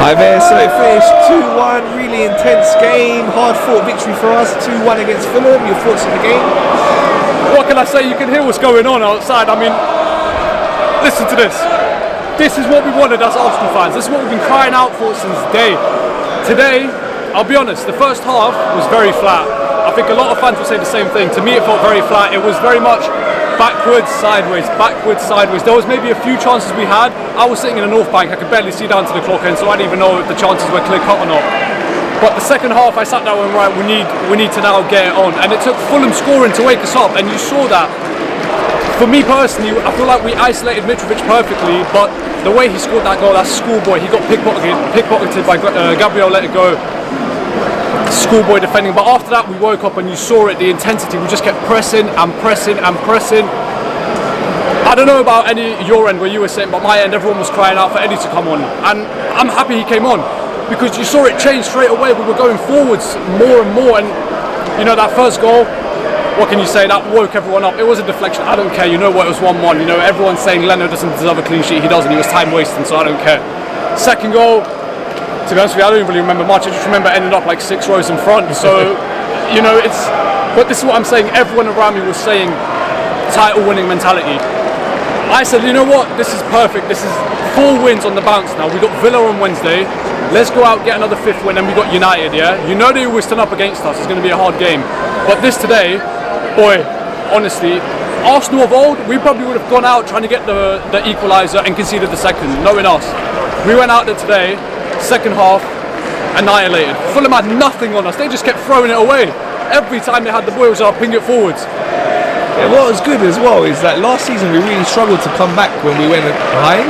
Hi there, so it finished 2-1, really intense game, hard fought victory for us, 2-1 against Fulham. Your thoughts on the game? What can I say? You can hear what's going on outside. I mean, listen to this. This is what we wanted as Arsenal fans. This is what we've been crying out for since day. Today, I'll be honest, the first half was very flat. I think a lot of fans will say the same thing. To me, it felt very flat. It was very much backwards, sideways, backwards, sideways. There was maybe a few chances we had. I was sitting in the North Bank, I could barely see down to the clock end, so I didn't even know if the chances were clear cut or not. But the second half, I sat down and right, we need to now get it on. And it took Fulham scoring to wake us up, and you saw that. For me personally, I feel like we isolated Mitrovic perfectly, but the way he scored that goal, that's schoolboy. He got pickpocketed by Gabriel, let it go. Schoolboy defending, but after that we woke up and you saw it, the intensity. We just kept pressing and pressing and pressing. I don't know about your end where you were saying, but my end, everyone was crying out for Eddie to come on, and I'm happy he came on because you saw it change straight away. We were going forwards more and more, and you know that first goal, what can you say, that woke everyone up. It was a deflection, I don't care, you know what, it was 1-1. You know, everyone's saying Leno doesn't deserve a clean sheet, he doesn't, he was time wasting, so I don't care. Second goal, to be honest with you, I don't really remember much. I just remember ending up like 6 rows in front. So, you know, but this is what I'm saying. Everyone around me was saying title-winning mentality. I said, you know what? This is perfect. This is 4 wins on the bounce now. We got Villa on Wednesday. Let's go out, get another 5th win, and we got United. Yeah, you know they always turn up against us. It's going to be a hard game. But this today, boy, honestly, Arsenal of old, we probably would have gone out trying to get the equaliser and conceded the second, knowing us. We went out there today. Second half, annihilated. Fulham had nothing on us. They just kept throwing it away. Every time they had the ball, it was like ping it forwards. Yeah, what was good as well is that last season we really struggled to come back when we went behind.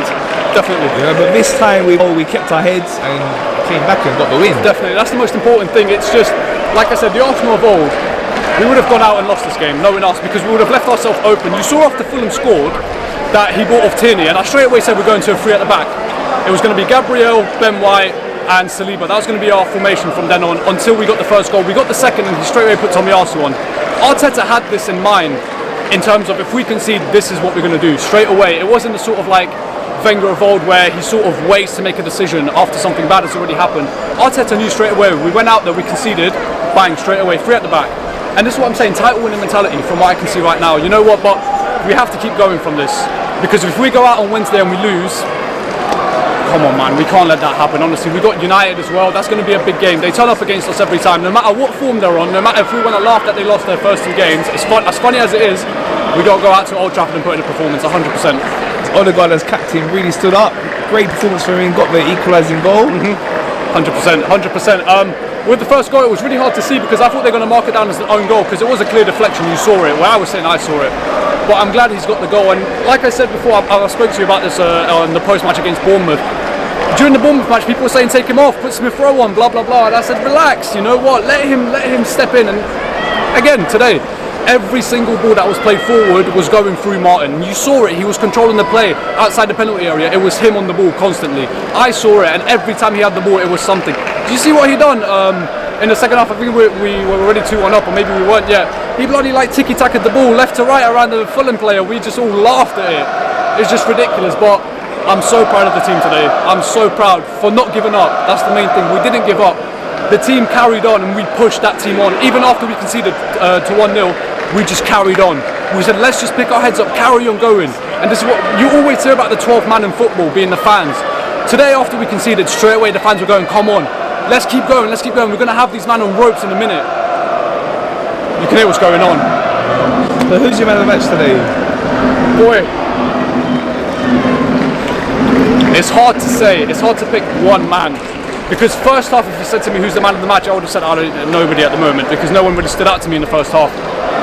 Definitely. You know, but this time we kept our heads and came back and got the win. Definitely. That's the most important thing. It's just, like I said, the Arsenal of old, we would have gone out and lost this game, knowing us, because we would have left ourselves open. You saw after Fulham scored that he brought off Tierney, and I straight away said we're going to a 3 at the back. It was going to be Gabriel, Ben White and Saliba. That was going to be our formation from then on until we got the first goal. We got the second and he straight away put Tomiyasu on. Arteta had this in mind in terms of if we concede, this is what we're going to do straight away. It wasn't the sort of like Wenger of old where he sort of waits to make a decision after something bad has already happened. Arteta knew straight away. We went out there, we conceded, bang, straight away, 3 at the back. And this is what I'm saying, title winning mentality from what I can see right now. You know what, but we have to keep going from this, because if we go out on Wednesday and we lose, come on man, we can't let that happen. Honestly, we got United as well. That's going to be a big game. They turn up against us every time, no matter what form they're on. No matter if we want to laugh that they lost their first 2 games, as funny as it is, we got to go out to Old Trafford and put in a performance 100%. Odegaard as captain really stood up. Great performance for him, got the equalising goal. 100%. With the first goal, it was really hard to see because I thought they were going to mark it down as an own goal because it was a clear deflection. You saw it. Where I was saying I saw it. But I'm glad he's got the goal. And like I said before, I spoke to you about this on the post-match against Bournemouth. During the Bournemouth match, people were saying take him off, put Smith Rowe on, blah blah blah. And I said relax. You know what? Let him step in. And again today, every single ball that was played forward was going through Martin. You saw it. He was controlling the play outside the penalty area. It was him on the ball constantly. I saw it, and every time he had the ball, it was something. Did you see what he done? In the second half, I think we were already 2-1 up, or maybe we weren't yet. He bloody like ticky-tacked the ball left to right around the Fulham player. We just all laughed at it. It's just ridiculous, but I'm so proud of the team today. I'm so proud for not giving up. That's the main thing. We didn't give up. The team carried on and we pushed that team on. Even after we conceded to 1-0, we just carried on. We said, let's just pick our heads up, carry on going. And this is what you always hear about the 12th man in football, being the fans. Today, after we conceded, straight away the fans were going, come on. Let's keep going, let's keep going. We're going to have these men on ropes in a minute. You can hear what's going on. So who's your man of the match today? Boy. It's hard to say. It's hard to pick one man. Because first half, if you said to me who's the man of the match, I would have said nobody at the moment, because no one really stood out to me in the first half.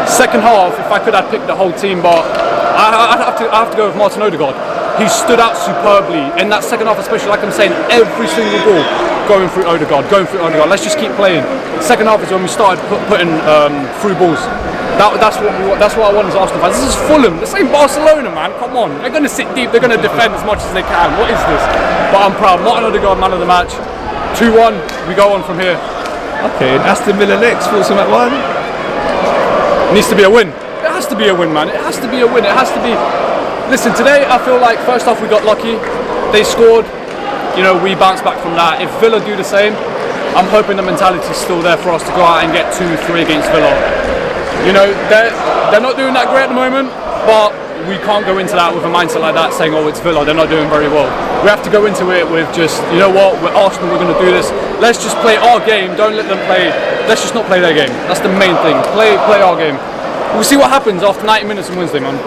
Second half, if I could, I'd pick the whole team, but I have to go with Martin Odegaard. He stood out superbly in that second half, especially like I'm saying, every single ball going through Odegaard. Let's just keep playing. Second half is when we started putting through balls. That's what I want as Arsenal fans. This is Fulham. This ain't Barcelona, man. Come on. They're going to sit deep. They're going to defend as much as they can. What is this? But I'm proud. Martin Odegaard, man of the match. 2-1. We go on from here. Okay, and Aston Villa next. Thoughts on that one? It needs to be a win. It has to be a win, man. It has to be a win. It has to be. Listen, today I feel like first half we got lucky. They scored. you know, we bounce back from that. If Villa do the same, I'm hoping the mentality is still there for us to go out and get 2-3 against Villa. You know, they're not doing that great at the moment, but we can't go into that with a mindset like that saying, oh, it's Villa, they're not doing very well. We have to go into it with just, you know what, we're Arsenal, we're going to do this. Let's just play our game, don't let them play, let's just not play their game. That's the main thing, play our game. We'll see what happens after 90 minutes on Wednesday, man.